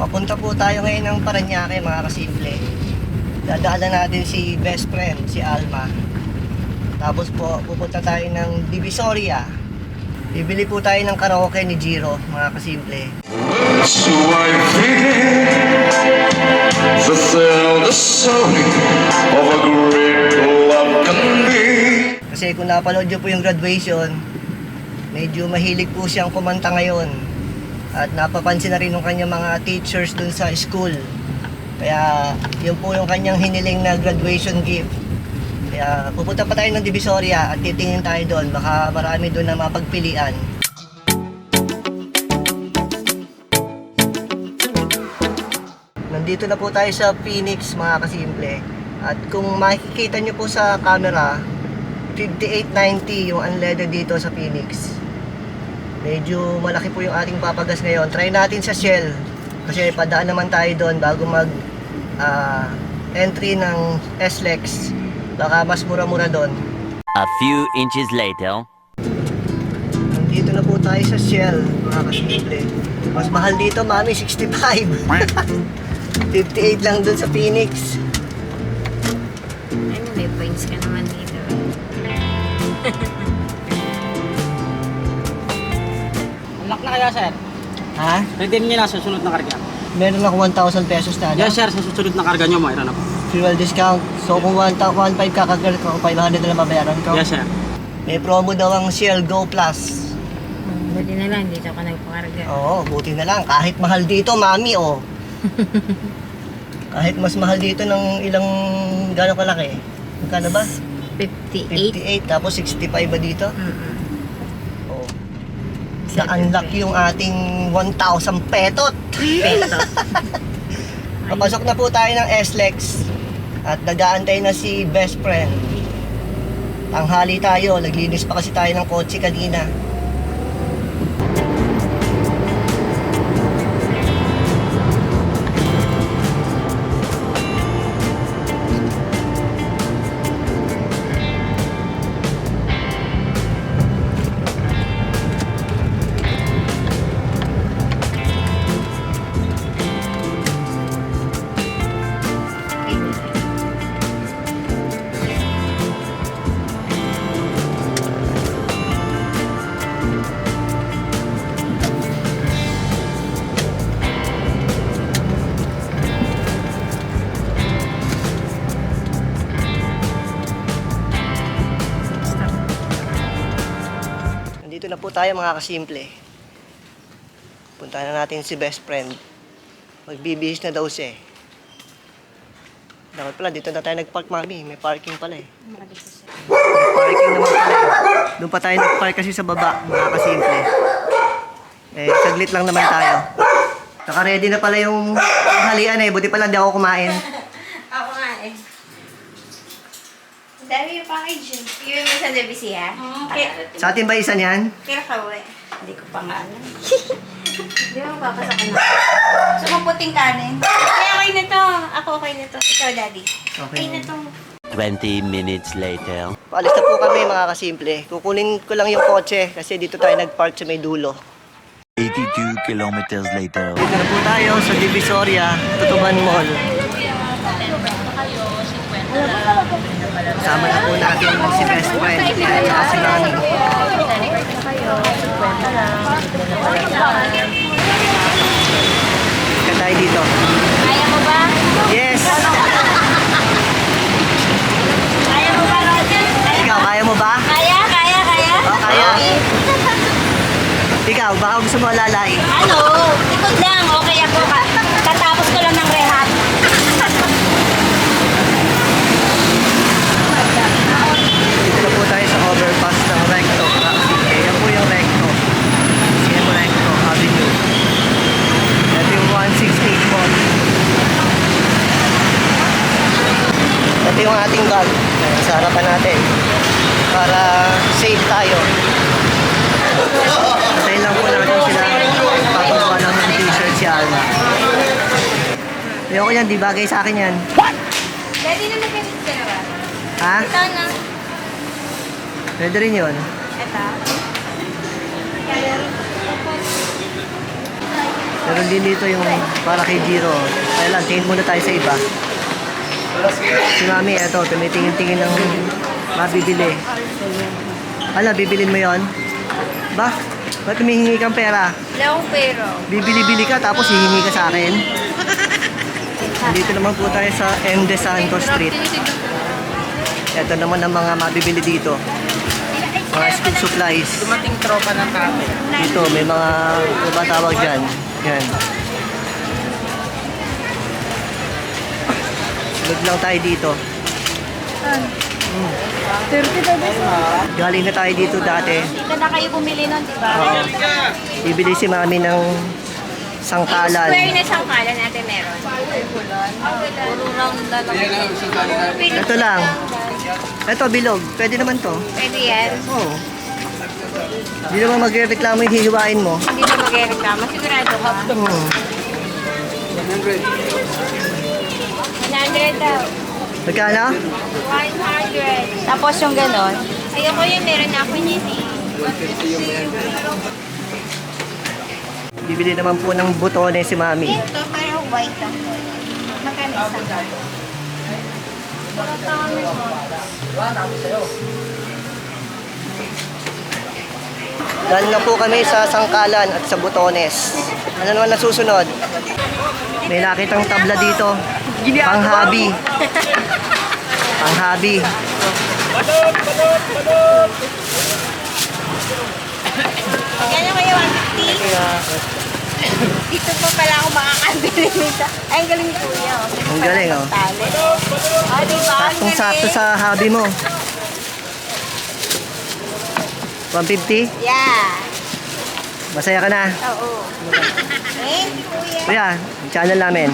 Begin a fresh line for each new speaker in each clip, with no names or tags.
Papunta po tayo ngayon ng Parañaque mga kasimple. Dadaanan natin si best friend, si Alma. Tapos po, pupunta tayo ng Divisoria. Bibili po tayo ng karaoke ni Jiro mga kasimple.
So I feel the story of a great love can be.
Kasi kung napanood nyo po yung graduation, medyo mahilig po siyang kumanta ngayon. At napapansin na rin ng kanyang mga teachers dun sa school. Kaya yun po yung kanyang hiniling na graduation gift. Kaya pupunta pa tayo ng Divisoria at titingin tayo doon. Baka marami doon na mapagpilian. Nandito na po tayo sa Phoenix mga kasimple. At kung makikita nyo po sa camera, 5890 yung unleaded dito sa Phoenix. Medyo malaki po yung ating papagas ngayon. Try natin sa Shell. Kasi padaan naman tayo doon bago mag entry ng SLEX. Baka mas mura-mura doon.
A few inches later.
Nandito na po tayo sa Shell, mga kasimple. Mas mahal dito, mami, 65. 58 lang doon sa Phoenix.
Ano, may points ka naman dito.
Unlock na kaya, sir?
Ha?
Redeem niyo na sa susunod na karga.
Meron ako 1,000 pesos na.
Yes, sir. Sa susunod na karga niyo, mayroon na po.
Fuel discount. So kung 1,500 kakagal ko, 500 na lang babayaran ko.
Yes, sir.
May promo daw ang Shell Go Plus.
Buti na lang, dito ka nagpakarga.
Oo, buti na lang. Kahit mahal dito, mami, oh. Kahit mas mahal dito ng ilang gano'ng kalaki. Magkano ba?
58.
58, tapos 65 ba dito?
Mm-mm.
Oo. Na-unlock yung ating 1,000 petot.
Peso.
Papasok na po tayo ng SLEX. At nag-aantay na si best friend. Tanghali tayo, naglinis pa kasi tayo ng kotse kanina. Nandito na po tayo mga kasimple. Puntahan na natin si best friend. Magbibihis na daw siya eh. Dapat pala, dito na tayo nagpark, mami. May parking pala eh. May parking naman pala eh. Doon pa tayo nagpark kasi sa baba, mga kasimple. Eh, saglit lang naman tayo. Naka-ready na pala yung halian eh. Buti pala hindi ako kumain.
Ako nga eh. Ang dami yung package eh. Iwan mo sa DBC ha?
Sa atin ba isa niyan?
Kaya ka eh. Hindi ko pa nga alam. Hindi mo papasok na. So, maputing kanin. Kaya okay na to. Ako okay na to. Ikaw, daddy.
Okay.
Okay na to.
20 minutes later.
Paalis na po kami mga kasimple. Kukunin ko lang yung kotse kasi dito tayo nagpark sa may dulo.
82 kilometers later.
Dito na po tayo sa Divisoria, Tutuban Mall. Kasama na po natin si best friend at si Nani. Kaya tayo dito.
Kaya mo ba?
Yes!
Kaya mo ba, Roger?
Ikaw, kaya mo ba?
Kaya?
Oo, kaya. Ikaw, baka gusto mo alalain.
Ano? Ikot lang. Okay ako. Katapos ko lang ng rehab.
Dito na po tayo sa overpass ng Recto. Yan po yung Recto. CM Recto Avenue. Ito yung 168 Mall. Ito yung ating bag. Ayan, sa harapan natin. Para safe tayo. Antayin lang po natin sila. Papagawa lang ng t-shirt si Alma. Ayoko yan, di bagay sa akin yan.
Daddy naman ganito ka na ba?
Ha?
Ito na.
Pwede rin yun.
Ito.
Meron din dito yung para kay Jiro. Kaya lang, tingin muna tayo sa iba. Si Mami, eto, tumitingin-tingin ng mabibili. Ala, bibilin mo yon? Ba? Ba't humihingi kang pera?
Wala akong pero.
Bibili-bili ka tapos hihingi ka sa akin? Dito naman po tayo sa M. De Santos Street. Ito naman ang mga mabibili dito. Mga school supplies.
Dumating tropa ng kami.
Dito, may mga, ano ba tawag dyan? Yan. Sunod lang tayo dito.
30 ba ba?
Galing na tayo dito dati.
Dito na kayo bumili nun, di ba?
Oo. Bibili si Mami ng sangkalan.
Square na sangkalan natin meron. Puro round na lang.
Ito lang. Ito, bilog. Pwede naman to.
Pwede yan.
Oo. Hindi naman magre-reklamo yung hihiwain mo.
Hindi na mag-reklamo. Sigurado ka. 100 daw.
Magkano?
100. Tapos yung ganon. Ayoko yun, meron na ako yun eh.
Bibili naman po ng butones si Mami.
Ito, parang white ang magkano isang.
Galing na po kami sa sangkalan at sa butones. Ano naman na susunod? May nakitang tabla dito. Pang-hobby. Pang-hobby.
Magkano kayo, 150? Dito po pala ako makakabili nito. Ay, ang galing ni Kuya. Oh.
Ang galing, oh.
Tali. Oh, diba? Ang
Saktong-sakto
galing.
sa hobby mo. 150?
Yeah.
Masaya ka na.
Oo. Thank you, Kuya.
Kuya, yung channel namin.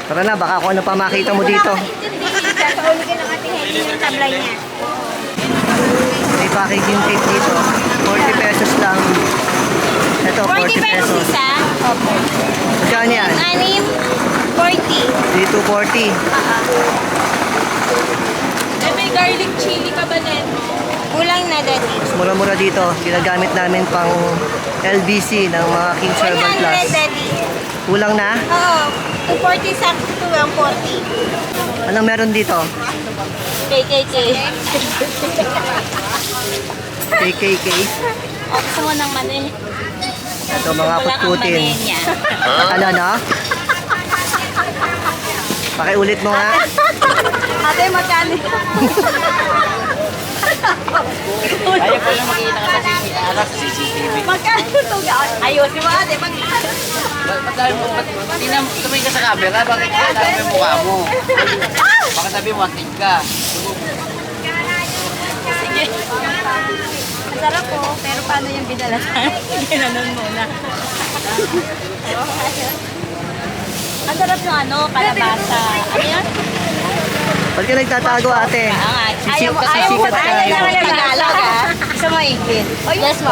Tara na, baka kung ano pa makita mo dito.
Hindi, sasauli ka ng ating Henry yung tabla niya.
May packaging tape dito. 40 pesos lang. Ito,
40
40
pesos
pesos.
isa? Opo.
Magkano yan?
Anim? 40.
Dito 40.
May garlic chili ka ba din? Kulang na, Daddy.
Mas mura-mura dito. Ginagamit namin pang LBC ng mga King's Herbal
100,
Plus.
Daddy.
Kulang na?
Oo. 240 sa 240.
Anong meron dito?
KKK.
KKK.
Gusto mo ng manin?
Ito mga
Wala kang
putputin.
manin niya.
Ano na? Pakiulit mo nga.
Ate, magkano?
Ayaw ko lang makita ka sa CCTV.
Magkano ito? Ayusin mo, ate.
Ba't tumingin ka sa camera? Bakit kailangan mo yung mukha mo? Baka sabi mo, akit ka.
Sige. Ang sarap po, pero paano yung bidalasan? Ginanon muna. Ang sarap ng ano, kalabasa. Ano yan?
Ba't ka nagtatago ate?
Ayaw mo,
Sisikat ka.
ayaw mo Tagalog ha? Gusto mo English? Yes, mo.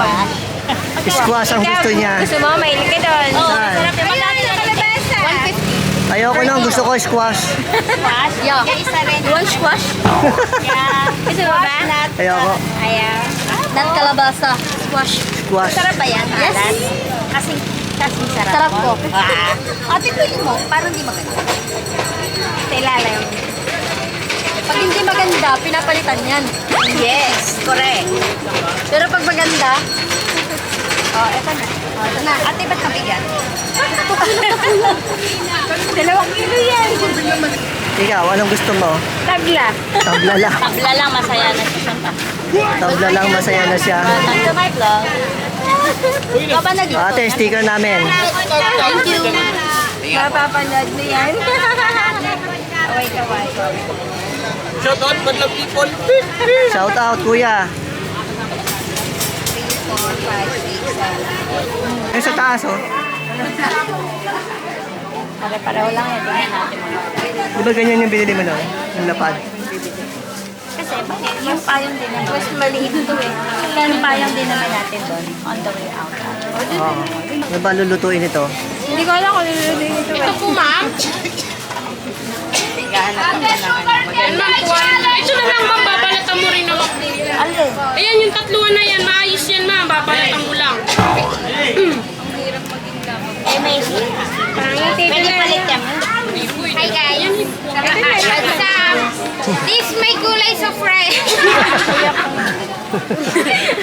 Squash ang gusto niya.
Gusto mo, mahilig ka doon. Oo,
Saan?
sarap yung magkano ng kalabasa. 150.
Ayoko nang gusto ko squash.
Squash? Yeah. Isa rin. You want squash? Yeah. Gusto mo ba?
Ayoko.
Ayaw. Nat kalabasa. Squash.
Squash.
Sarap ba yan? Yes. Kasing sarap. Sarap po. Ate, pwede mo. Parang di maganda. Sa ilalim.
Pag hindi maganda, pinapalitan yan.
Yes, correct.
Pero pag maganda,
Eto na.
ito na.
Ate, ba't mabigat? 2 kilo yan.
Ikaw, anong gusto mo?
Tabla.
Tabla lang.
Tabla lang, masaya na siya.
Tabla lang, masaya na siya.
Welcome to my vlog.
Ikaw ba na dito?
Ate, sticker namin.
Thank you.
Mapapanood mo yan. Kaway-kaway.
Shout out, madlang people.
Shout out, kuya.
3, 4, 5, 6, 7.
Eh, sa taas, oh.
Pare-pareho lang yan. Tingnan natin mga.
Di ba ganyan yung binili mo, no? Yung lapad.
Kasi bakit yung payong din naman. Mas maliit ito eh. Yung payong din naman natin doon. On the way out.
Oo. Ano ba lulutuin ito?
Hindi ko alam kung nilulutuin ito eh. Ito po, ma'am. Gahanap na ng ano.
Yan ma'am, ito na lang ma'am, babalatan mo rin naman.
Alin?
Ayan, yung tatluan na yan, maayos yan ma'am, babalatan mo lang.
Eh, may pwede palit yan.
Hi guys!
This may gulay sa fry.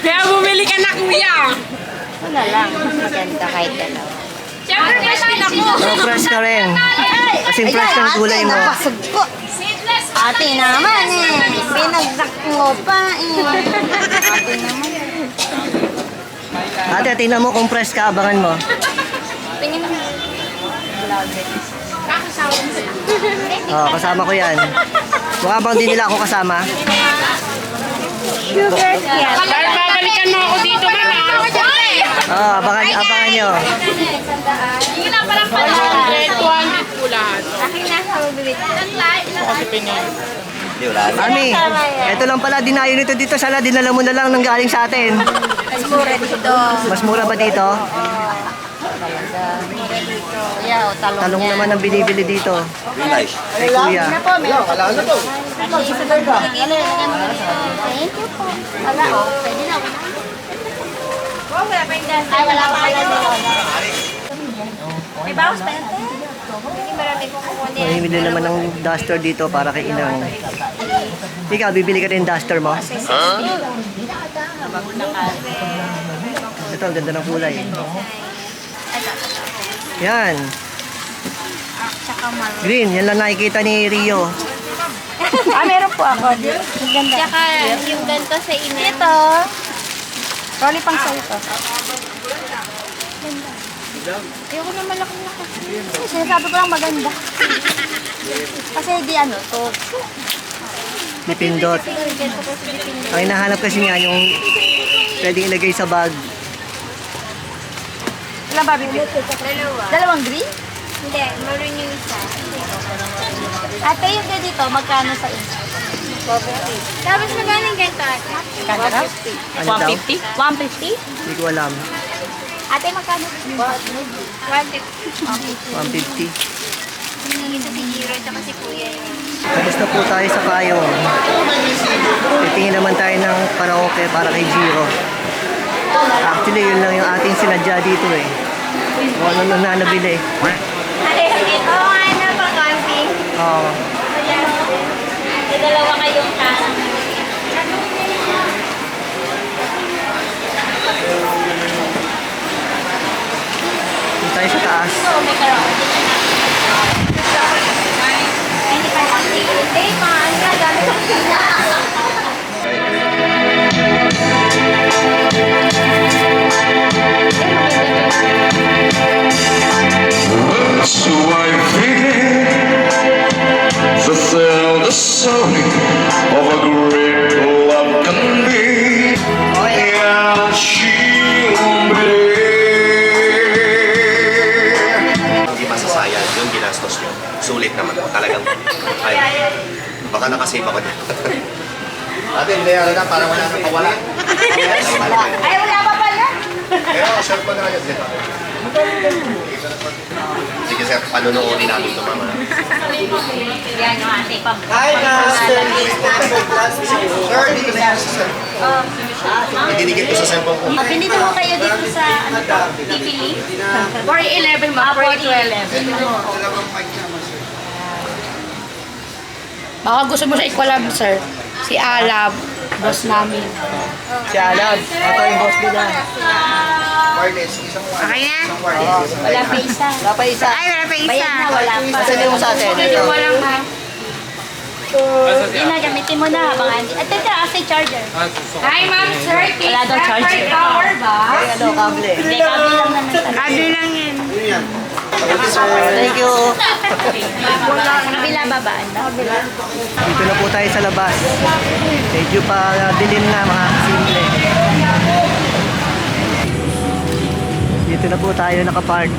Kaya bumili ka na kuya!
Wala lang. Maganda kahit dalawa.
Siyempre, fresh din ako.
Oh, fresh ka rin. Kasing fresh ng gulay mo.
Napasog po. Ate naman eh. Pinagdak mo pa eh. Ate naman.
Ate, tingnan mo kung fresh ka, abangan mo.
Tingin mo.
Oh, kasama ko yan. Mukha bang di nila ako kasama?
Sugar yan.
Sir, babalikan mo ako dito ma'am ha?
Oh, abangan nyo.
Hindi na parang
100, 200 po lahat.
Akin na sa bibig.
Ami, eto lang pala, dinayo nito dito. Sana dinala mo na lang nang galing sa atin.
Mas mura dito.
Mas mura ba dito?
Yeah, o talong
Talong
yan.
naman ang binibili dito. Kay kuya.
Ano po, meron po. Ano, lagyan mo na dito. Thank you po. Wala, o. Pwede na. Ay, wala pa pala dito. May bawas pa yan, te. Hindi marami kong kukunin.
Mamimili naman ng duster dito para kay Inang. Ikaw, bibili ka rin duster mo? Ito, ang ganda ng kulay. Yan. Green, yan lang nakikita ni Rio.
Meron po ako. Ang ganda.
Tsaka yung ganito sa ina.
Ito. Rolly pang sa ito.
Ayoko na malaki-laki.
Sinasabi ko lang maganda. Kasi di ano, to.
Dipindot. Ang hinahanap kasi niya yung pwedeng ilagay sa bag.
Ilan ba bibili?
Dalawa.
Dalawang green?
Hindi, meron yung isa.
Ate, yung dito, magkano sa inyo?
Tapos magkano yung ganito ate?
Magkano daw?
Ano daw?
150?
Hindi ko alam.
Ate, magkano?
150.
150.
Ito si Jiro, ito si Kuya yun.
Tapos na po tayo sa payong. Titingin naman tayo ng karaoke para kay Jiro. Actually, yun lang yung ating sinadya dito eh. Kung ano na nabili.
Oo nga na, pang-camping.
Oo.
May dalawa kayong kasang.
Dito tayo sa taas.
May karaoke. Hindi pa natin. Hindi, paano na gano'n?
So I figured to tell the story of a great love can be. And she'll be.
Hindi masasayang yung ginastos nyo. Sulit naman po. Talagang, ay, baka nakasave ako dito. Ate, hindi na parang wala nang kawala.
Ay, wala pa pala.
Pero, share ko na kayo dito. Sige sir, panunuonin namin ito mama.
Yan yung ate pa.
Hi, Master! Sir, dito na sir. Idinigit ko sa cellphone ko.
Pinito mo kayo dito sa ano to? Pipili?
411 ba?
411.
Baka gusto mo sa Equalab sir. Si Alab, boss namin.
Si Alab. Ito yung boss nila.
Okay na?
Wala pa isa.
Wala pa isa.
Ay, wala pa isa.
Bayad na, wala pa.
Saan yung sa atin? Ito.
Walang ha.
Yun na, gamitin mo na. Baka hindi. At ito, asa yung charger?
Hi ma'am, sir.
Wala daw charger.
Power ba?
Ay, ano, kable.
Hindi, kabi lang naman talaga.
Kado lang yan.
Thank you.
Kabila babaan na.
Dito na po tayo sa labas. Medyo pa dilim na mga simple. Dito na po tayo nakapark.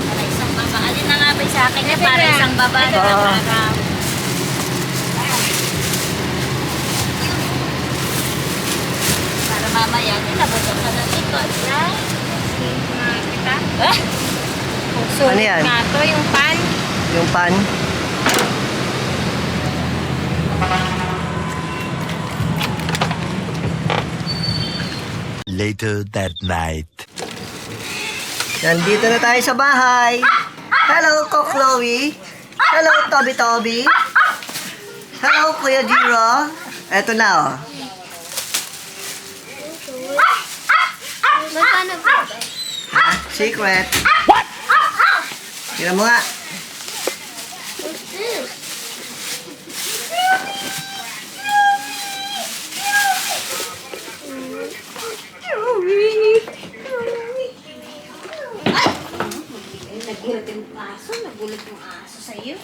Para isang baba. Alin na nga ba sa akin niya? Para isang baba.
Oo.
Para mama
mamaya, nilabutan ka ng likod.
Kita?
Ano yan?
Nga to, yung pan.
Yung pan.
Later that night.
Nandito na tayo sa bahay. Hello, Ko Chloe. Hello, Toby Toby. Hello, Kuya Jiro. Eto na, oh.
Magkano ba?
Ha? Secret. Tira mo nga.
Nagulat yung aso. Nagulat yung aso sa'yo.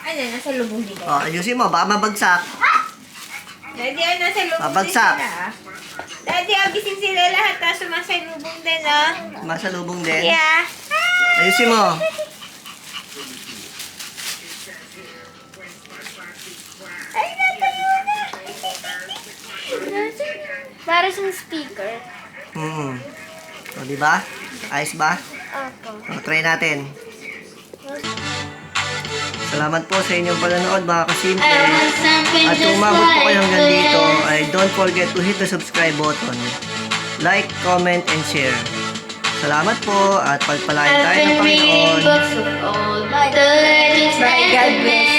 Ano, nasa lubong din.
Oh, ayusin mo. Baka mabagsak.
Daddy, nasa lubong
Babagsak.
din sila. Daddy, gising sila lahat. Tapos sumasa lubong din, oh.
Masalubong din.
Yeah.
Ayusin mo.
Ay, nataluna.
Para sa speaker.
O, di ba? Ayos ba?
Opo.
O, try natin. Salamat po sa inyong panonood, mga kasimple. At kung umabot po kayo hanggang dito, ay don't forget to hit the subscribe button. Like, comment, and share. Salamat po at pagpalain tayo ng Panginoon.
Bye, God bless.